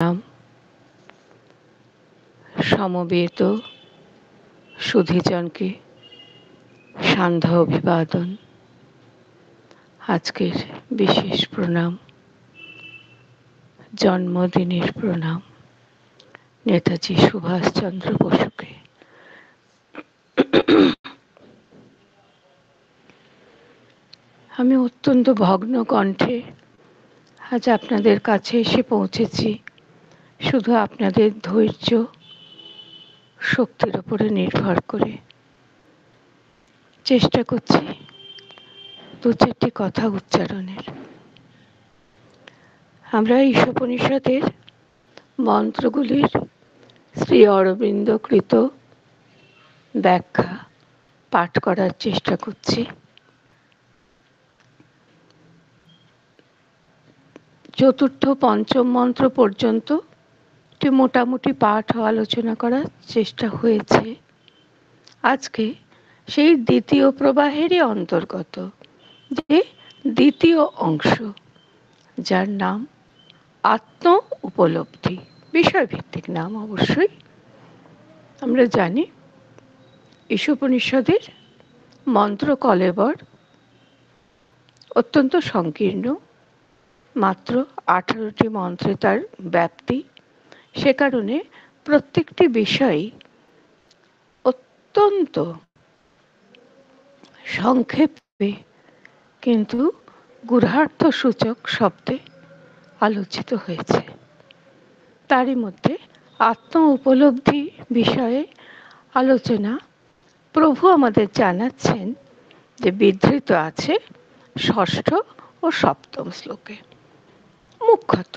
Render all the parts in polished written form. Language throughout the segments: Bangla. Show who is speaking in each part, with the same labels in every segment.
Speaker 1: নাম সমবেত সুধীজনকে সান্ধ্যা অভিবাদন। আজকের বিশেষ প্রণাম, জন্মদিনের প্রণাম নেতাজি সুভাষচন্দ্র বসুকে। আমি অত্যন্ত ভগ্ন কণ্ঠে আজ আপনাদের কাছে এসে পৌঁছেছি। শুধু আপনাদের ধৈর্য শক্তির উপরে নির্ভর করে চেষ্টা করছি দু চারটি কথা উচ্চারণের। আমরা ঈশোপনিষদের মন্ত্রগুলির শ্রী অরবিন্দকৃত ব্যাখ্যা পাঠ করার চেষ্টা করছি। চতুর্থ পঞ্চম মন্ত্র পর্যন্ত একটি মোটামুটি পাঠ ও আলোচনা করার চেষ্টা হয়েছে। আজকে সেই দ্বিতীয় প্রবাহেরই অন্তর্গত যে দ্বিতীয় অংশ, যার নাম আত্ম উপলব্ধি। বিষয়ভিত্তিক নাম অবশ্যই। আমরা জানি ঈশোপনিষদের মন্ত্র কলেবর অত্যন্ত সংকীর্ণ, মাত্র 18টি মন্ত্রে তার ব্যাপ্তি। সে কারণে প্রত্যেকটি বিষয় অত্যন্ত সংক্ষেপে কিন্তু গূঢ়ার্থ সূচক শব্দে আলোচিত হয়েছে। তারই মধ্যে আত্ম উপলব্ধি বিষয়ে আলোচনা প্রভু আমাদের জানাচ্ছেন যে বিধৃত আছে ষষ্ঠ ও সপ্তম শ্লোকে। মুখ্যত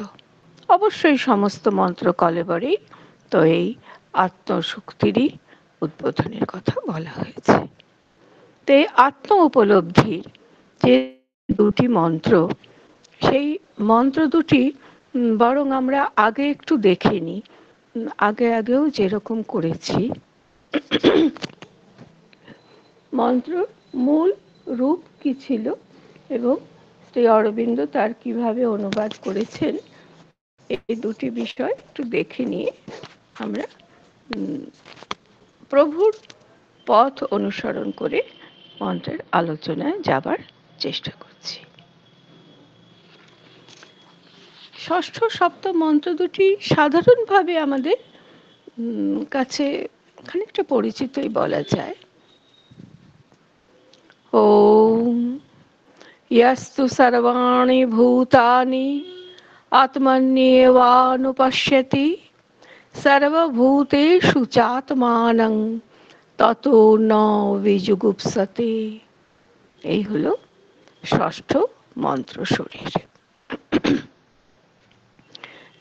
Speaker 1: অবশ্যই সমস্ত মন্ত্র কলেবরেই তো এই আত্মশক্তিরই উদ্বোধনের কথা বলা হয়েছে। তো এই আত্ম উপলব্ধির যে দুটি মন্ত্র, সেই মন্ত্র দুটি বরং আমরা আগে একটু দেখে নিই। আগেও যেরকম করেছি, মন্ত্র মূল রূপ কি ছিল এবং শ্রী অরবিন্দ তার কিভাবে অনুবাদ করেছেন, এই দুটি বিষয় একটু দেখে নিয়ে আমরা প্রভুর পথ অনুসরণ করে মন্ত্রের আলোচনায় যাবার চেষ্টা করছি। ষষ্ঠ সপ্তম মন্ত্র দুটি সাধারণভাবে আমাদের কাছে খানিকটা পরিচিতই বলা যায়। ওম ইয়াস্তু সর্বাণি ভূতানি আত্মন্যেবানুপশ্যতি সর্বভূতেষু চাত্মানং ততো ন বিজুগুপ্সতে। এই হলো ষষ্ঠ মন্ত্র শরীর।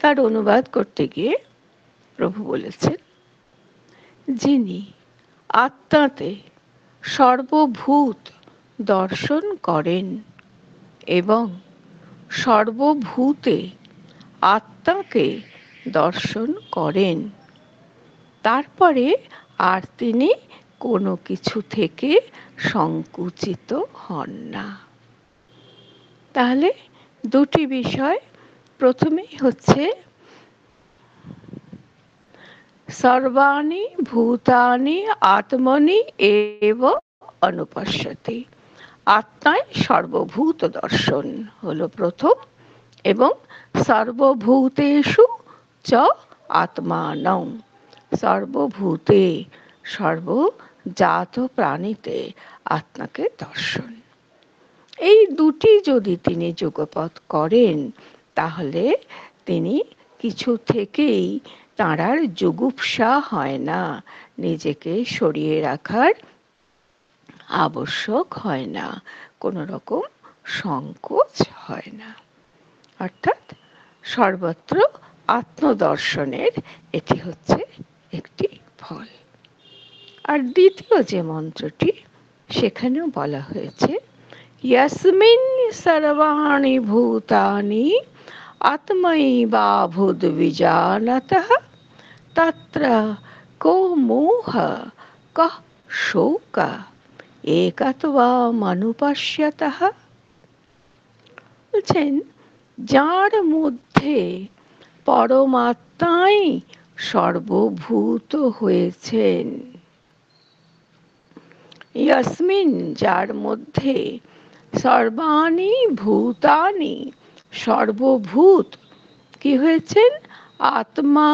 Speaker 1: তার অনুবাদ করতে গিয়ে প্রভু বলেছেন, যিনি আত্মাতে সর্বভূত দর্শন করেন এবং সর্বভূতে আত্মাকে দর্শন করেন, তারপরে আর তিনি কোনো কিছু থেকে সংকুচিত হন না। তাহলে দুটি বিষয়। প্রথমেই হচ্ছে সর্বাণি ভূতানি আত্মনি এব অনুপশ্যতি। আত্মায় সর্বভূত দর্শন হলো প্রথম, এবং সর্বভূতেষু চ আত্মানং, সর্বভূতে সর্বজাত প্রাণীতে আত্মাকে দর্শন। এই দুটি যদি তিনি যুগপৎ করেন, তাহলে তিনি কিছু থেকেই তাঁর আর জুগুপ্সা হয় না, নিজেকে সরিয়ে রাখার আবশ্যক হয় না, কোনো রকম সংকোচ হয় না। অর্থাৎ সর্বত্র আত্মদর্শনের এটি হচ্ছে একটি ফল। আর দ্বিতীয় যে মন্ত্রটি, সেখানেও বলা হয়েছে यस्मिन् सर्वाणि भूतानि आत्मैवाभूद्विजानतः तत्र को मोह कः शोकः একত্বমনুপশ্যতঃ। বলছেন, যার মধ্যে পরমাত্মাই সর্বভূত হয়েছেন। ইয়াসমিন, যার মধ্যে সর্বাণি ভূতানি, সর্বভূত কি হয়েছেন? আত্মা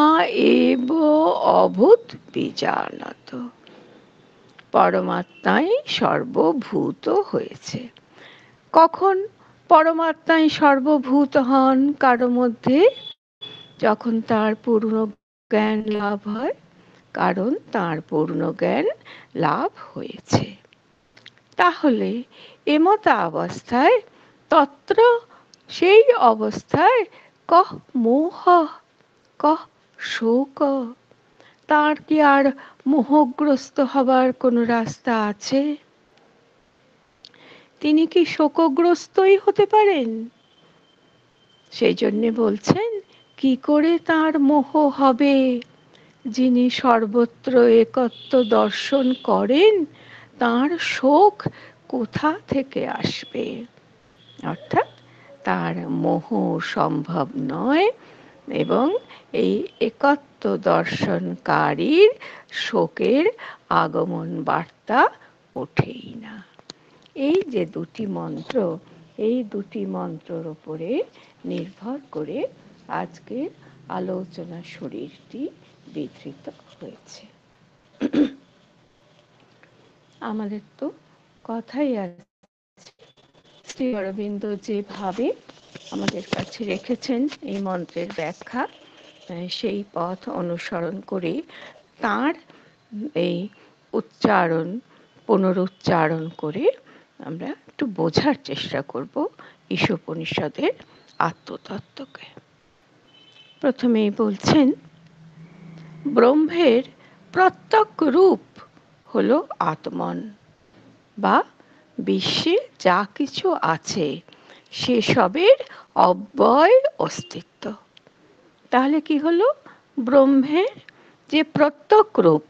Speaker 1: এব অভূত বিজানত। পরমাত্মাই সর্বভূত হয়েছে। কখন পরমাত্মাই সর্বভূত হন কারো মধ্যে? যখন তার পূর্ণ জ্ঞান লাভ হয়, কারণ তার পূর্ণ জ্ঞান লাভ হয়েছে। তাহলে এমতা অবস্থায় তত্র, সেই অবস্থায় কহ মোহ, কহ শোক, তার কি আর মোহগ্রস্ত হবার কোনো রাস্তা আছে? তিনি কি শোকগ্রস্তই হতে পারেন? সেই জন্যে বলছেন, কি করে তার মোহ হবে? যিনি সর্বত্র একত্ব দর্শন করেন, তার শোক কোথা থেকে আসবে? অর্থাৎ তার মোহ সম্ভব নয়, এবং এই একত্ব দর্শনকারীর শোকের আগমন বার্তা ওঠেই না। এই যে দুটি মন্ত্র, এই দুটি মন্ত্রের উপরে নির্ভর করে আজকের আলোচনা শরীরটি বিধৃত হয়েছে। আমাদের তো কথাই আছে, শ্রী অরবিন্দ যেভাবে আমাদের কাছে রেখেছেন এই মন্ত্রের ব্যাখ্যা, সেই পথ অনুসরণ করে তার এই উচ্চারণ পুনরুচ্চারণ করে আমরা একটু বোঝার চেষ্টা করব ঈশোপনিষদের আত্মতত্ত্বকে। প্রথমেই বলছেন, ব্রহ্মের প্রত্যক রূপ হলো আত্মন, বা বিশ্বে যা কিছু আছে সেসবের অব্যয় অস্তিত্ব। তাহলে কি হলো? ব্রহ্মের যে প্রত্যক রূপ,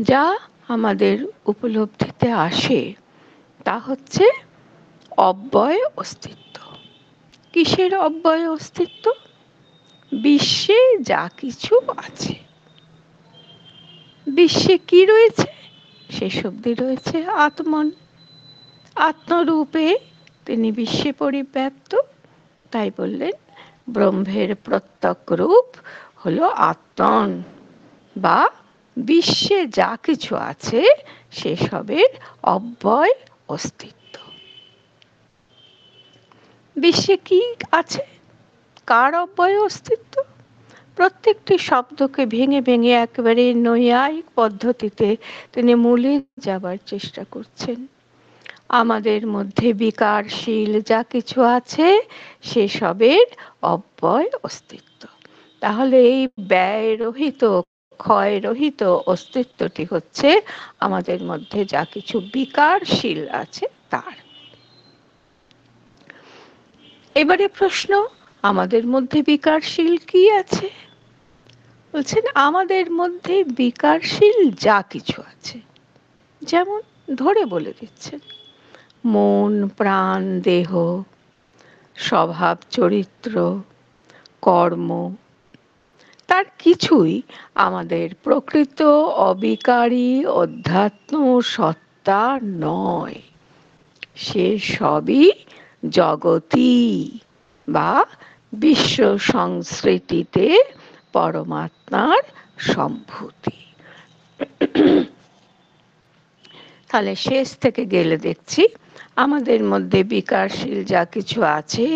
Speaker 1: যা আমাদের উপলব্ধিতে আসে, তা হচ্ছে অব্যয় অস্তিত্ব। কিসের অব্যয় অস্তিত্ব? বিশ্বে যা কিছু আছে। বিশ্বে কি রয়েছে? সেসব রয়েছে আত্মন। আত্মরূপে তিনি বিশ্বে পরিব্যাপ্ত, তাই বললেন ব্রহ্মের প্রত্যক রূপ হলো আত্মন, বা বিশ্বে যা কিছু আছে সেসবের অব্যয় অস্তিত্ব। বিশ্বে কি আছে? কার অব্যয় অস্তিত্ব? প্রত্যেকটি শব্দকে ভেঙে ভেঙে একেবারে নৈয়ায়িক পদ্ধতিতে তিনি মূলে যাবার চেষ্টা করছেন। আমাদের মধ্যে বিকারশীল যা কিছু আছে সেসবের অব্যয় অস্তিত্ব। তাহলে এই ব্যয়রহিত ক্ষয়রহিত অস্তিত্বটি হচ্ছে আমাদের মধ্যে যা কিছু বিকারশীল আছে তার। এবারে প্রশ্ন, আমাদের মধ্যে বিকারশীল কি আছে? বলছেন আমাদের মধ্যে বিকারশীল যা কিছু আছে, যেমন ধরে বলে দিচ্ছেন, মন, প্রাণ, দেহ, স্বভাব, চরিত্র, কর্ম, তার কিছুই আমাদের প্রকৃত অবিকারী অধ্যাত্ম সত্তা নয়। সে সবই জগতী, বা বিশ্ব সংস্কৃতিতে পরমাত্মার সম্ভূতি। তাহলে শেষ থেকে গেলে দেখছি আমাদের মধ্যে বিকারশীল যা কিছু আছে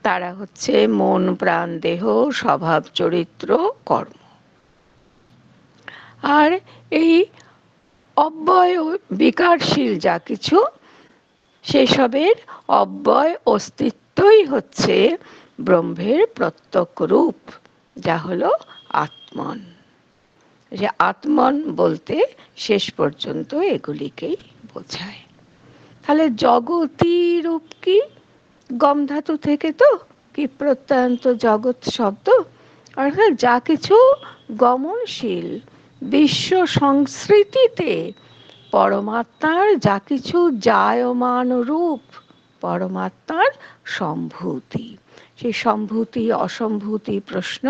Speaker 1: তারা হচ্ছে মন, প্রাণ, দেহ, স্বভাব, চরিত্র, কর্ম। আর এই অব্যয় বিকারশীল যা কিছু, সেসবের অব্যয় অস্তিত্বই হচ্ছে ব্রহ্মের প্রত্যক রূপ, যা হলো আত্মন। যে আত্মন বলতে শেষ পর্যন্ত এগুলিকেই বোঝায়। তাহলে জগতী রূপ কি? গম ধাতু থেকে তো কি প্রত্যয়ন্ত জগৎ শব্দ, অর্থাৎ যা কিছু গমনশীল, বিশ্ব সংস্কৃতিতে পরমাত্মার যা কিছু জায়মান রূপ, পরমাত্মার সম্ভূতি। সেই সম্ভূতি অসম্ভূতি প্রশ্ন,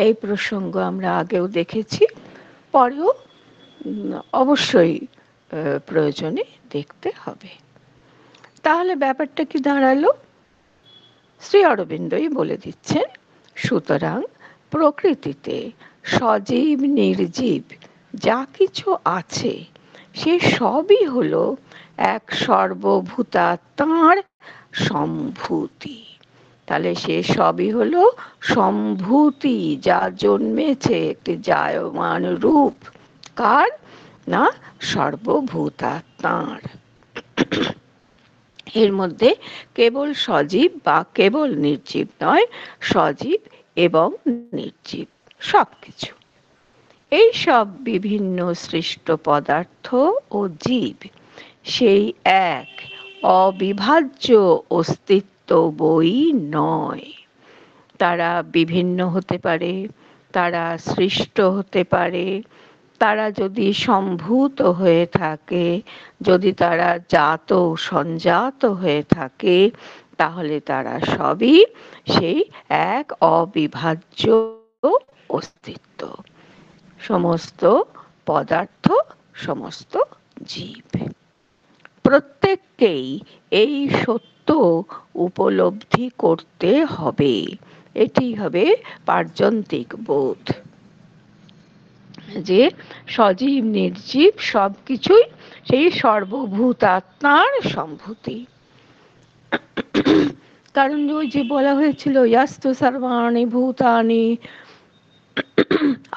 Speaker 1: এই প্রসঙ্গ আমরা আগেও দেখেছি, পরেও অবশ্যই প্রয়োজনে দেখতে হবে। তাহলে ব্যাপারটা কি দাঁড়ালো? শ্রী অরবিন্দই বলে দিচ্ছেন, সুতরাং প্রকৃতিতে সজীব নির্জীব যা কিছু আছে সে সবই হলো এক সর্বভূতাত্মার সম্ভূতি। তাহলে সে সবই হলো সম্ভূতি, যা জন্মেছে একটি জায়মান রূপ। কার? না, সর্বভূতাত্মার। এর মধ্যে কেবল সজীব বা কেবল নির্জীব নয়, সজীব এবং নির্জীব সবকিছু। এই সব বিভিন্ন সৃষ্ট পদার্থ ও জীব সেই এক অবিভাজ্য অস্তিত্ব বই নয়। তারা বিভিন্ন হতে পারে, তারা সৃষ্ট হতে পারে, তারা যদি সম্ভূত হয়ে থাকে, যদি তারা জাত সঞ্জাত হয়ে থাকে, তাহলে তারা সবই সেই এক অবিভাজ্য অস্তিত্ব। সমস্ত পদার্থ, সমস্ত জীব, প্রত্যেককেই এই সত্য উপলব্ধি করতে হবে। এটি হবে পার্যন্তিক বোধ, যে সজীব নির্জীব সবকিছুই সেই সর্বভূতাত্মার সম্ভূতি। কারণ ওই যে বলা হয়েছিল, ইয়াস্তু সর্বাণি ভূতানি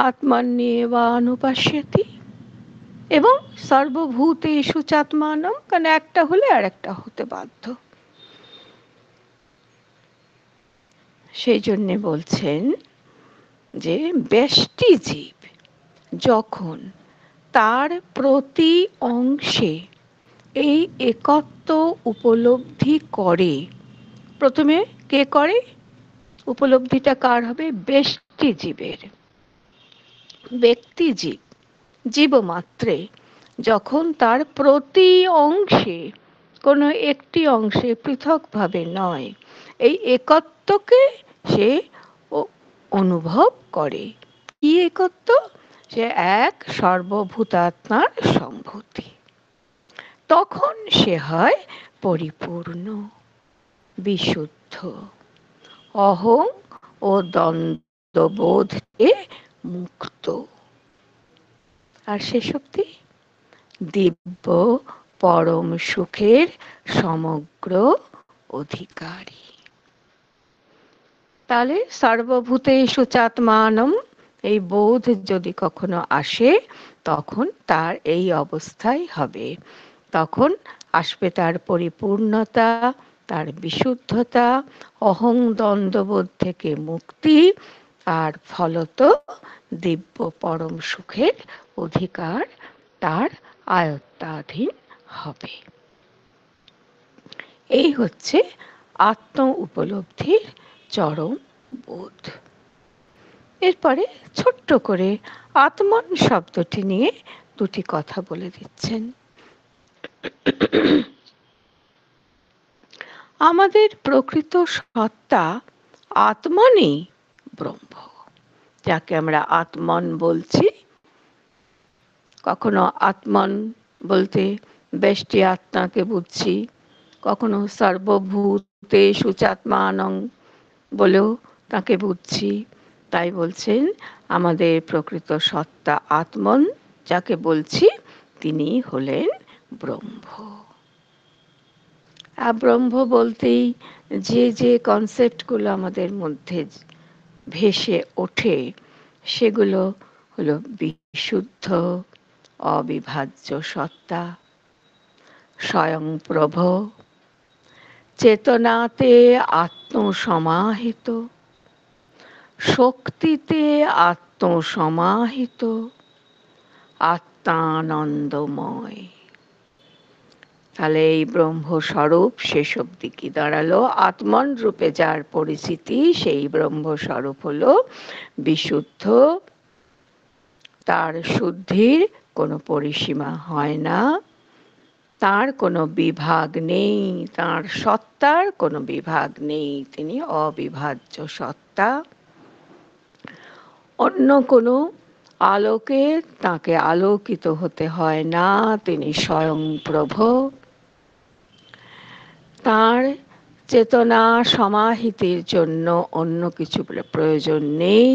Speaker 1: আত্মান্যেবানুপশ্যতি, এবং সর্বভূতেষু চাত্মানম, কারণ একটা হলে আর একটা হতে বাধ্য। সেই জন্যে বলছেন যে ব্যষ্টি জীব যখন তার প্রতি অংশে এই একত্ব উপলব্ধি করে, প্রথমে কে করে উপলব্ধিটা? কার হবে? ব্যষ্টি জীবের। ব্যক্তি জীব, জীবমাত্রে যখন তার প্রতি অংশে, কোনো একটি অংশে পৃথকভাবে নয়, এই একত্বকে সে অনুভব করে। কি একত্ব? সে এক সর্বভূতাত্মার সম্ভূতি। তখন সে হয় পরিপূর্ণ, বিশুদ্ধ, অহং ও দ্বন্দ্ববোধে মুক্ত। আর সে শক্তি দিব্য পরম সুখের সমগ্র অধিকারী। তাহলে সর্বভূতেষু চাত্মানম, এই বোধ যদি কখনো আসে, তখন তার এই অবস্থাই হবে। তখন আসবে তার পরিপূর্ণতা, তার বিশুদ্ধতা, অহং দ্বন্দ্ববোধ থেকে মুক্তি, আর ফলত দিব্য পরম সুখের অধিকার তার আয়ত্তাধীন হবে। এই হচ্ছে আত্ম উপলব্ধির চরম বোধ। এরপরে ছোট্ট করে আত্মন শব্দটি নিয়ে দুটি কথা বলে দিচ্ছেন। আমাদের প্রকৃত সত্তা আত্মনই ব্রহ্ম, যাকে আমরা আত্মন বলছি। কখনো আত্মন বলতে ব্যষ্টি আত্মাকে বুঝছি, কখনো সর্বভূতেষু চাত্মানং বলেও তাকে বুঝছি। তাই বলছেন আমাদের প্রকৃত সত্তা আত্মন যাকে বলছি, তিনি হলেন ব্রহ্ম। আর ব্রহ্ম বলতেই যে যে কনসেপ্টগুলো আমাদের মধ্যে ভেসে ওঠে, সেগুলো হলো বিশুদ্ধ অবিভাজ্য সত্তা, স্বয়ংপ্রভ, চেতনাতে আত্মসমাহিত, শক্তিতে আত্মসমাহিত, আত্মানন্দময়। তাহলে এই ব্রহ্মস্বরূপ শেষ অবধি কি দাঁড়ালো? আত্মন রূপে যার পরিচিতি, সেই ব্রহ্মস্বরূপ হলো বিশুদ্ধ, তার শুদ্ধির কোনো পরিসীমা হয় না, তার কোনো বিভাগ নেই, তার সত্তার কোনো বিভাগ নেই, তিনি অবিভাজ্য সত্তা। অন্য কোনো আলোকে তাকে আলোকিত হতে হয় না, তিনি স্বয়ং প্রভু। তার চেতনা সমাহিতির জন্য অন্য কিছু প্রয়োজন নেই,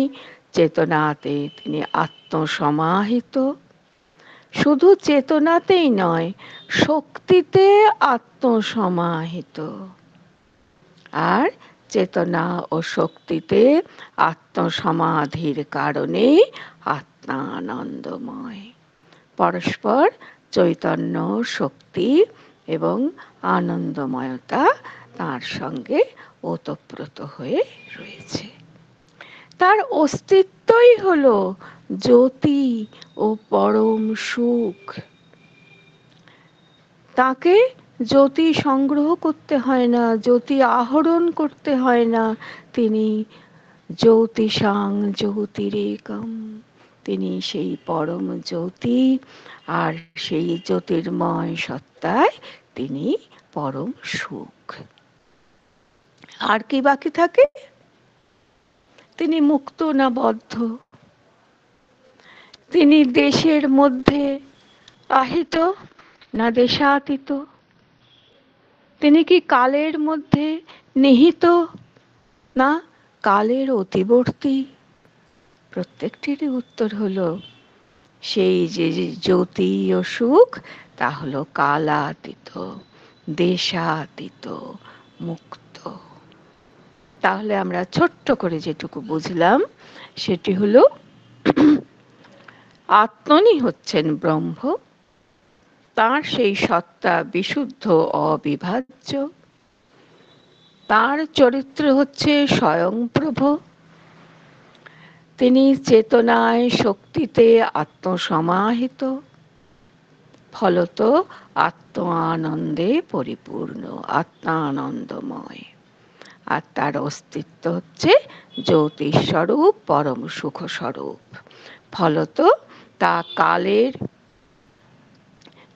Speaker 1: চেতনাতে তিনি আত্মসমাহিত। শুধু চেতনাতেই নয়, শক্তিতে আত্মসমাহিত। আর চেতনা ও শক্তিতে আত্মসমাধির কারণে আত্মা আনন্দময়। পরস্পর চৈতন্য, শক্তি এবং আনন্দময়তা তার সঙ্গে ওতপ্রোত হয়ে রয়েছে। তার অস্তিত্বই হলো জ্যোতি ও পরম সুখ। তাকে জ্যোতি সংগ্রহ করতে হয় না, জ্যোতি আহরণ করতে হয় না, তিনি জ্যোতিষাং জ্যোতিরেকম, তিনি সেই পরম জ্যোতি। আর সেই জ্যোতির্ময় সত্তায় তিনি পরম সুখ। আর কি বাকি থাকে? তিনি মুক্ত না বদ্ধ? তিনি দেশের মধ্যে আহিত না দেশাতীত? তিনি কি কালের মধ্যে নিহিত না কালের অতিবর্তী? প্রত্যেকটিরই উত্তর হলো সেই যে জ্যোতি ও সুখ, তা হলো কালাতীত, দেশাতীত, মুক্ত। তাহলে আমরা ছোট্ট করে যেটুকু বুঝলাম সেটি হলো আত্মনি হচ্ছেন ব্রহ্ম, তার সেই সত্তা বিশুদ্ধ অবিভাজ্য। তার চরিত্র হচ্ছে স্বয়ংপ্রভ। তিনি চেতনায় শক্তিতে আত্মসমাহিত, ফলত আত্ম আনন্দে পরিপূর্ণ, আত্মানন্দময়। আর তার অস্তিত্ব হচ্ছে জ্যোতিস্বরূপ, পরম সুখ স্বরূপ। ফলত তা কালের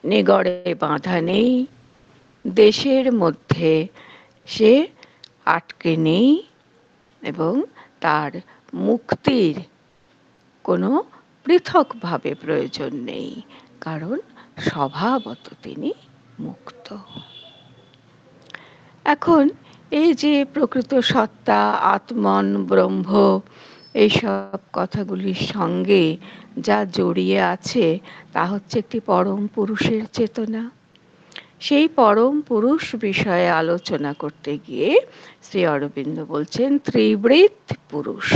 Speaker 1: নিগড়ে বাঁধা নেই, দেশের মধ্যে সে আটকে নেই, এবং তার মুক্তির কোনো পৃথকভাবে প্রয়োজন নেই, কারণ স্বভাবত তিনি মুক্ত। এখন এই যে প্রকৃত সত্তা, আত্মন, ব্রহ্ম, এইসব কথাগুলির সঙ্গে যা জড়িয়ে আছে তা হচ্ছে একটি পরম পুরুষের চেতনা। সেই পরম পুরুষ বিষয়ে আলোচনা করতে গিয়ে শ্রী অরবিন্দ বলছেন ত্রিবৃত পুরুষ।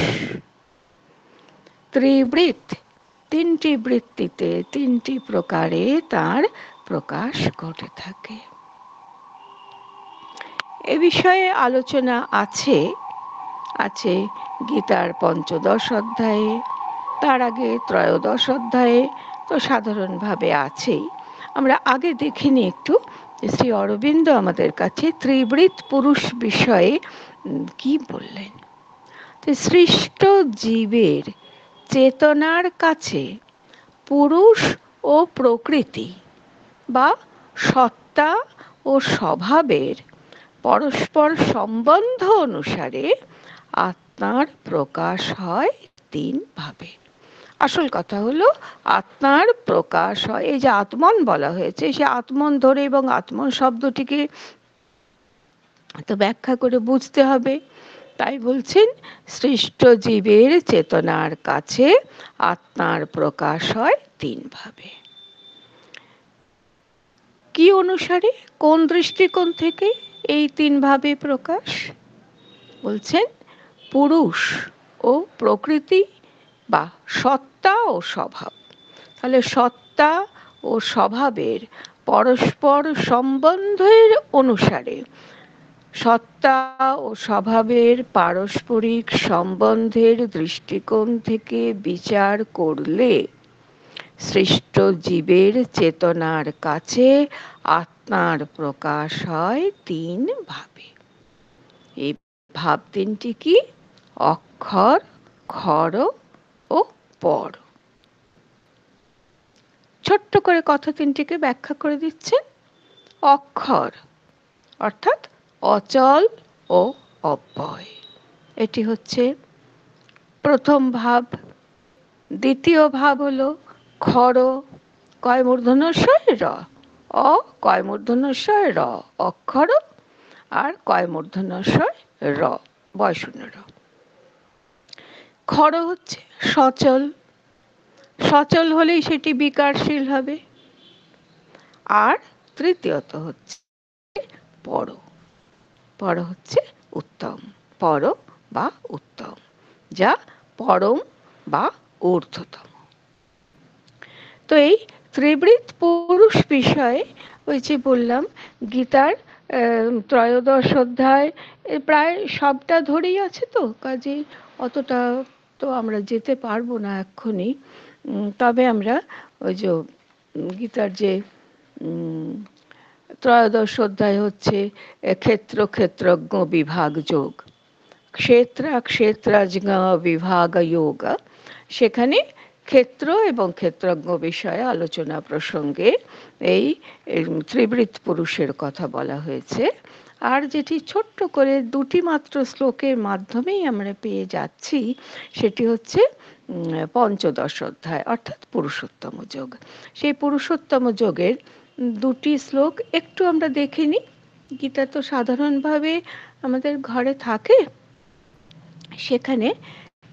Speaker 1: ত্রিবৃত, তিনটি বৃত্তিতে, তিনটি প্রকারে তার প্রকাশ ঘটে থাকে। এ বিষয়ে আলোচনা আছে গীতার ৫ম অধ্যায়ে, তার আগে ৩য়দশ অধ্যায়ে তো সাধারণভাবে আছেই। আমরা আগে দেখিনি একটু শ্রী অরবিন্দ আমাদের কাছে ত্রিবৃত পুরুষ বিষয়ে কি বললেন। সৃষ্ট জীবের চেতনার কাছে পুরুষ ও প্রকৃতি বা সত্তা ও স্বভাবের পরস্পর সম্বন্ধ অনুসারে আত্মার প্রকাশ হয় তিন ভাবে। আসল কথা হলো আত্মার প্রকাশ হয়, এই যে আত্মন বলা হয়েছে, সে আত্মন ধরে এবং আত্মন শব্দটিকে তো ব্যাখ্যা করে বুঝতে হবে। তাই বলছেন সৃষ্ট জীবের চেতনার কাছে আত্মার প্রকাশ হয় তিন ভাবে। কি অনুসারে, কোন দৃষ্টিকোণ থেকে এই তিন ভাবে প্রকাশ? বলছেন পুরুষ ও প্রকৃতি বা সত্তা ও স্বভাব। তাহলে সত্তা ও স্বভাবের পরস্পর সম্বন্ধের অনুসারে, সত্তা ও স্বভাবের পারস্পরিক সম্বন্ধের দৃষ্টিকোণ থেকে বিচার করলে সৃষ্ট জীবের চেতনার কাছে আত্মার প্রকাশ হয় তিন ভাবে। এই ভাব তিনটি কি? অক্ষর, ক্ষর ও পর। ছোট্ট করে কথা তিনটিকে ব্যাখ্যা করে দিচ্ছেন। অক্ষর অর্থাৎ অচল ও অব্যয়। এটি হচ্ছে প্রথম ভাব। দ্বিতীয় ভাব হলো খর, কয় মূর্ধন্যস্বয় র, অ কয় মূর্ধন্যস্বয় র অক্ষর, আর কয় মূর্ধন্যস্বয় র বয়শূন্য র। খর হচ্ছে সচল, সচল হলেই সেটি বিকারশীল হবে। আর তৃতীয়ত হচ্ছে পর, পর হচ্ছে উত্তম, পর বা উত্তম, যা পরম বা ঊর্ধ্বতম। তো এই ত্রিবৃত পুরুষ বিষয়ে ওই যে বললাম গীতার ত্রয়োদশ অধ্যায় প্রায় সবটা ধরেই আছে, তো কাজে অতটা তো আমরা যেতে পারবো না এক্ষুনি। তবে আমরা ওই যে গীতার যে ত্রয়োদশ অধ্যায় হচ্ছে ক্ষেত্র ক্ষেত্রজ্ঞ বিভাগ যোগ, ক্ষেত্র ক্ষেত্রজ্ঞ বিভাগ যোগ, সেখানে ক্ষেত্র এবং ক্ষেত্রজ্ঞ বিষয়ে আলোচনা প্রসঙ্গে এই ত্রিবৃত পুরুষের কথা বলা হয়েছে। আর যেটি ছোট্ট করে দুটি মাত্র শ্লোকের মাধ্যমেই আমরা পেয়ে যাচ্ছি সেটি হচ্ছে পঞ্চদশ অধ্যায় অর্থাৎ পুরুষোত্তম যোগ। সেই পুরুষোত্তম যোগের দুটি শ্লোক একটু আমরা দেখে নিই। গীতা তো সাধারণভাবে আমাদের ঘরে থাকে, সেখানে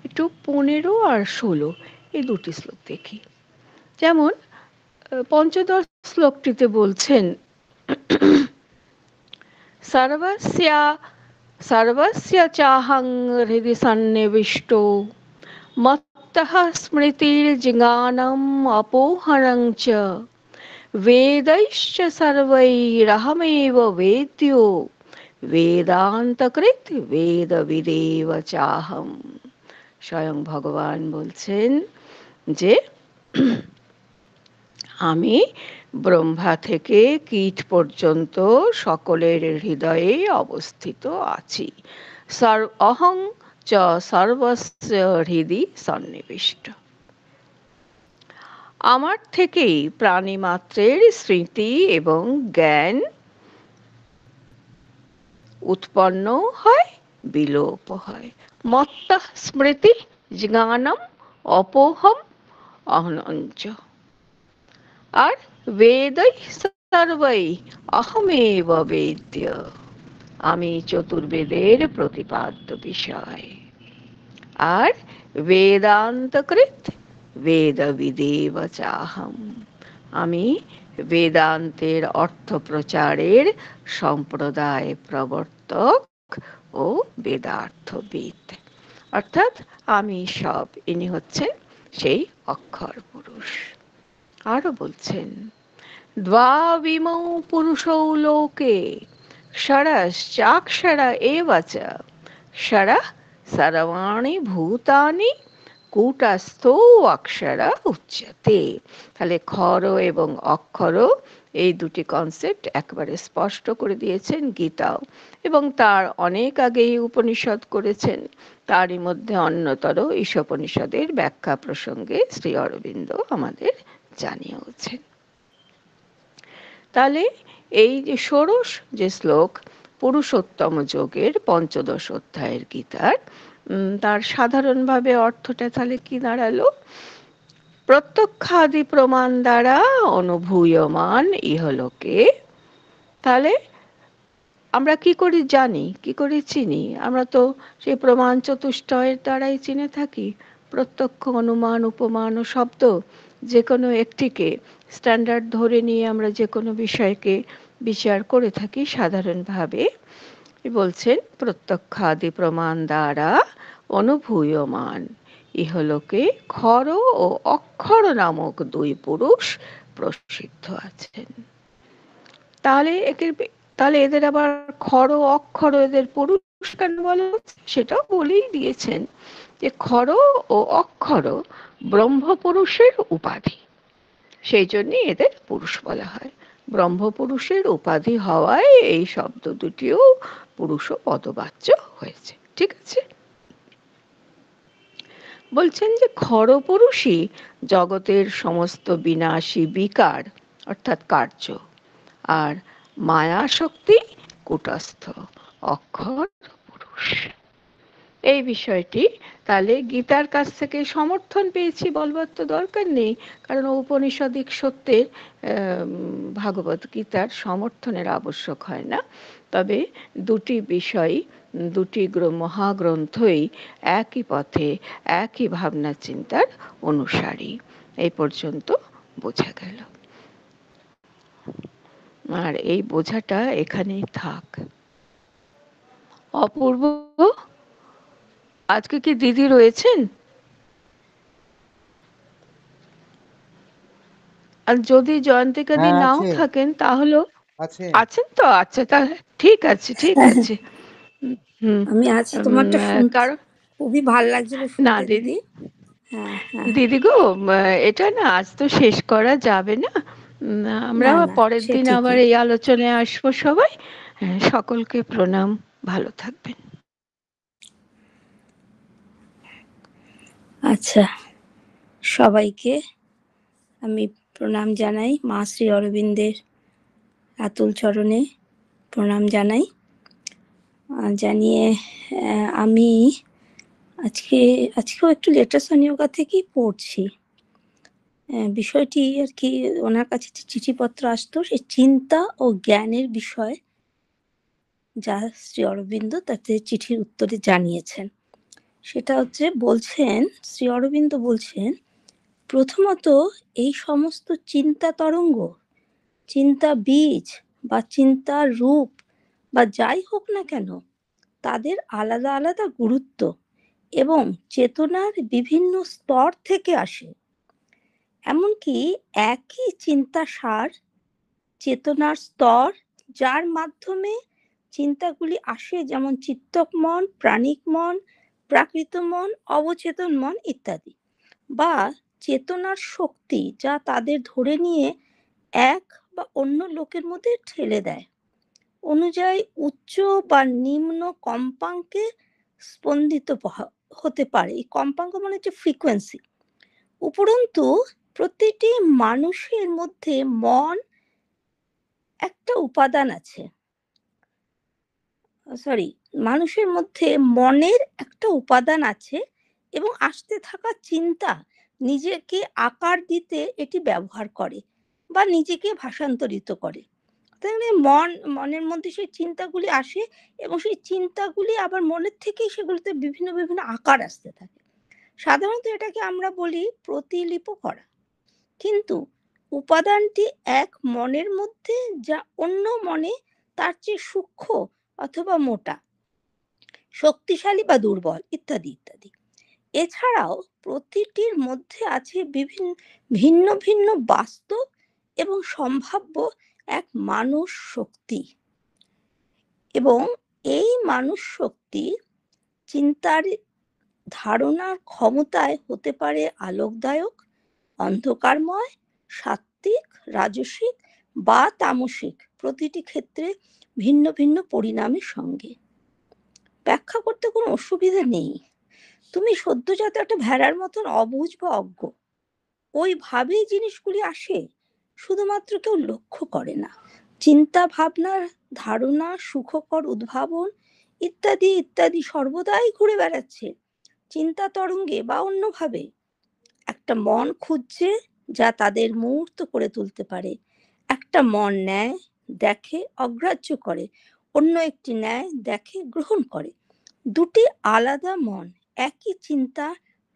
Speaker 1: একটু 15 আর 16 এই দুটি শ্লোক দেখি। যেমন পঞ্চদশ শ্লোকটিতে বলছেন সর্বস্য সর্বস্য চাহং হৃদি সন্নিবিষ্টো মত্তঃ স্মৃতির্জ্ঞানম অপোহনং চ वेदैश्च सर्वैरहमेव वेद्यो वेदान्तकृत वेदविदेव चाहम। স্বয়ং ভগবান বলছেন যে আমি ব্রহ্মা থেকে কীট পর্যন্ত সকলের হৃদয়ে অবস্থিত আছি। অহং চ সর্বস্য হৃদি সন্নিবিষ্ট। আমার থেকেই প্রাণীমাত্রের স্মৃতি এবং জ্ঞান উৎপন্ন হয়, বিলোপ হয়। মত্তঃ স্মৃতি জ্ঞানম অপোহম অহনঞ্চ। আর বেदै সর্বৈ অহমেব বেদ্য, আমি চতুর্বেদের প্রতিপাদ্য বিষয়। আর বেদান্তকৃত বেদবিদেব চাহম, আমি বেদান্তের অর্থ প্রচারের সম্প্রদায় প্রবর্তক ও বেদার্থবিদ। অর্থাৎ আমি সব, ইনি হচ্ছেন সেই অক্ষর পুরুষ। আরো বলছেন দ্বাবিমৌ পুরুষৌ লোকে ষড়শ্চাক্ষরা এব চ ষড়ঃ সর্বাণি ভূতানি কূটস্থো অক্ষরা উচ্যতে। তাহলে খর এবং অক্ষর এই দুটি কনসেপ্ট একবারে স্পষ্ট করে দিয়েছেন গীতাও, এবং তার অনেক আগেই উপনিষদ করেছেন। তারই মধ্যে অন্যতর ঈশোপনিষদের ব্যাখ্যা প্রসঙ্গে শ্রী অরবিন্দ আমাদের জানিয়েছেন। তাহলে এই যে ষোড়শ যে শ্লোক পুরুষোত্তম যোগের পঞ্চদশ অধ্যায়ের গীতার, তার সাধারণভাবে অর্থটা তাহলে কি দাঁড়ালো? প্রত্যক্ষাদি প্রমাণ দ্বারা অনুভূয়মান ইহলোকে। তাহলে আমরা কি করে জানি, কি করে চিনি? আমরা তো সেই প্রমাণ চতুষ্টয়ের দ্বারাই চিনে থাকি। প্রত্যক্ষ, অনুমান, উপমান ও শব্দ যে কোনো একটিকে স্ট্যান্ডার্ড ধরে নিয়ে আমরা যে কোনো বিষয়কে বিচার করে থাকি সাধারণভাবে। বলছেন প্রত্যক্ষাদি প্রমাণ দ্বারা অনুভূয়মান ইহলোকে খর ও অক্ষর নামক দুই পুরুষ প্রসিদ্ধ আছেন। তাহলে এদের আবার খর অক্ষর এদের পুরুষ কেন বলা হচ্ছে সেটাও বলেই দিয়েছেন যে খর ও অক্ষর ব্রহ্মপুরুষের উপাধি, সেই জন্যই এদের পুরুষ বলা হয়। ব্রহ্মপুরুষের উপাধি হওয়ায় এই শব্দ দুটিও পুরুষ পদবাচ্য হয়েছে। ঠিক আছে, বলছেন যে খর পুরুষই জগতের সমস্ত বিনাশী বিকার অর্থাৎ কার্য, আর মায়াশক্তি কূটস্থ, অক্ষর পুরুষ। এই বিষয়টি তাহলে গীতার কাছ থেকে সমর্থন পেয়েছি বলবার তো দরকার নেই, কারণ ঔপনিষদিক সত্যের ভাগবত গীতার সমর্থনের আবশ্যক হয় না। তবে দুটি বিষয়, দুটি মহাগ্রন্থই একই পথে, একই ভাবনা চিন্তার অনুসারী, এই পর্যন্ত বোঝা গেল। আর এই বোঝাটা এখানেই থাক। অপূর্ব, আজকে কি দিদি রয়েছেন? আর যদি জয়ন্তিকাদি
Speaker 2: হ্যাঁ
Speaker 1: নাও
Speaker 2: আছে
Speaker 1: থাকেন তাহলেও
Speaker 2: আছে
Speaker 1: আছেন তো? আচ্ছা, তাহলে ঠিক আছে, ঠিক আছে। হুম।
Speaker 3: আমি আছি, তোমারটা শুনতে
Speaker 1: কারণ
Speaker 3: খুবই ভালো লাগছিল
Speaker 1: না
Speaker 3: শুনতে
Speaker 1: দিদি,
Speaker 3: দিদি। হ্যাঁ হ্যাঁ,
Speaker 1: দিদি গো, এটা না আজ তো শেষ করা যাবে না। আমরা
Speaker 3: না না
Speaker 1: পরের
Speaker 3: সে
Speaker 1: দিন আবার
Speaker 3: ঠিকই।
Speaker 1: এই আলোচনায় আসবো সবাই। সকলকে প্রণাম, ভালো থাকবেন।
Speaker 3: আচ্ছা, সবাইকে আমি প্রণাম জানাই, মা শ্রী অরবিন্দের আতুল চরণে প্রণাম জানাই। জানিয়ে আমি আজকেও একটু লেটেস্ট যোগা থেকেই পড়ছি। বিষয়টি আর কি, ওনার কাছে যে চিঠিপত্র আসতো সেই চিন্তা ও জ্ঞানের বিষয়, যা শ্রী অরবিন্দ তাতে চিঠির উত্তরে জানিয়েছেন, সেটা হচ্ছে বলছেন, শ্রী অরবিন্দ বলছেন, প্রথমত এই সমস্ত চিন্তা তরঙ্গ, চিন্তা বীজ বা চিন্তার রূপ বা যাই হোক না কেন, তাদের আলাদা আলাদা গুরুত্ব এবং চেতনার বিভিন্ন স্তর থেকে আসে। এমনকি একই চিন্তা সার, চেতনার স্তর, যার মাধ্যমে চিন্তাগুলি আসে, যেমন চিত্তক মন, প্রাণিক মন, প্রাকৃত মন, অবচেতন মন ইত্যাদি, বা চেতনার শক্তি যা তাদের ধরে নিয়ে এক বা অন্য লোকের মধ্যে ঠেলে দেয়, অনুযায়ী উচ্চ বা নিম্ন কম্পাঙ্কে স্পন্দিত হতে পারে। এই কম্পাঙ্ক মানে হচ্ছে ফ্রিকোয়েন্সি। উপরন্তু প্রতিটি মানুষের মধ্যে মন একটা উপাদান আছে, মানুষের মধ্যে মনের একটা উপাদান আছে এবং আসতে থাকা চিন্তা নিজেকে আকার দিতে এটি ব্যবহার করে বা নিজেকে ভাষান্তরিত করে। মনের মধ্যে সেই চিন্তাগুলি আসে এবং সেই চিন্তাগুলি আবার মনের থেকেই সেগুলোতে বিভিন্ন বিভিন্ন আকার আসতে থাকে। সাধারণত এটাকে আমরা বলি প্রতিলিপ করা। কিন্তু উপাদানটি এক মনের মধ্যে, যা অন্য মনে তার চেয়ে সূক্ষ্ম অথবা মোটা, শক্তিশালী বা দুর্বল ইত্যাদি ইত্যাদি। এছাড়াও প্রতিটির মধ্যে আছে ভিন্ন ভিন্ন বাস্তব এবং সম্ভাব্য এক মানুষ শক্তি, এবং এই মানুষ শক্তি চিন্তার ধারণার ক্ষমতায় হতে পারে আলোকদায়ক, অন্ধকারময়, সাত্ত্বিক, রাজসিক বা তামসিক, প্রতিটি ক্ষেত্রে ভিন্ন ভিন্ন পরিণামের সঙ্গে। ব্যাখ্যা করতে কোনো অসুবিধা নেই। তুমি সদ্যজাত একটা ভেড়ার মতন অবুঝ বা অজ্ঞ, ওইভাবেই জিনিসগুলি আসে, শুধুমাত্র কেউ লক্ষ্য করে না। চিন্তা ভাবনার ধারণা, সুখকর উদ্ভাবন ইত্যাদি ইত্যাদি সর্বদাই ঘুরে বেড়াচ্ছে চিন্তা তরঙ্গে বা অন্যভাবে। একটা মন খুঁজছে যা তাদের মুহূর্ত করে তুলতে পারে। একটা মন নেয়, দেখে, অগ্রাহ্য করে, অন্য একটি নেয়, দেখে, গ্রহণ করে। দুটি আলাদা মন একই চিন্তা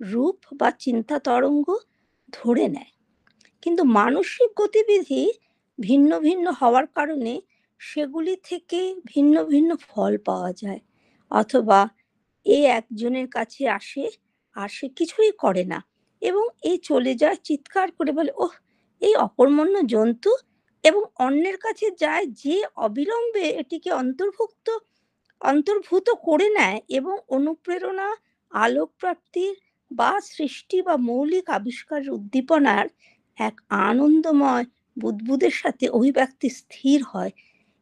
Speaker 3: রূপ বা চিন্তা তরঙ্গ ধরে নেয়, কিন্তু মানসিক গতিবিধি ভিন্ন ভিন্ন হওয়ার কারণে সেগুলি থেকে ভিন্ন ভিন্ন ফল পাওয়া যায়। অথবা একজনের কাছে আসে আর সে কিছুই করে না এবং চলে যায়, চিৎকার করে বলে, ওহ এই অকর্মণ্য জন্তু, এবং অন্যের কাছে যায় যে অবিলম্বে এটিকে অন্তর্ভূত করে নেয় এবং অনুপ্রেরণা, আলোক প্রাপ্তির বা সৃষ্টি বা মৌলিক আবিষ্কারের উদ্দীপনার এক আনন্দময় বুদবুদের সাথে ওই ব্যক্তি স্থির হয়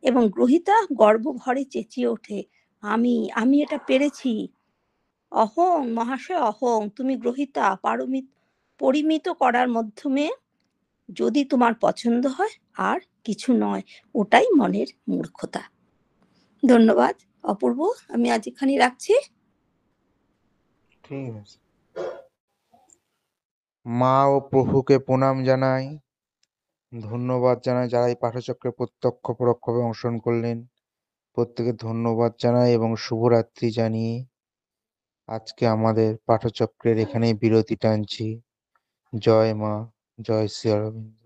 Speaker 3: এবং গ্রহিতা গর্বভরে চেঁচিয়ে ওঠে, আমি এটা পেরেছি। অহং মহাশয়, অহং, তুমি গ্রহিতা, পরিমিত করার মাধ্যমে যদি তোমার পছন্দ হয় আর কিছু নয়, ওটাই মনের মূর্খতা। ধন্যবাদ অপূর্ব, আমি আজ এখানেই রাখছি।
Speaker 2: ঠিক আছে। মা ও প্রভুকে প্রণাম জানাই, ধন্যবাদ জানাই যারা এই পাঠচক্রে প্রত্যক্ষ পরোক্ষভাবে অংশগ্রহণ করলেন, প্রত্যেকে ধন্যবাদ জানাই এবং শুভরাত্রি জানিয়ে আজকে আমাদের পাঠচক্রের এখানেই বিরতি টানছি। জয় মা, জয় শ্রী অরবিন্দ।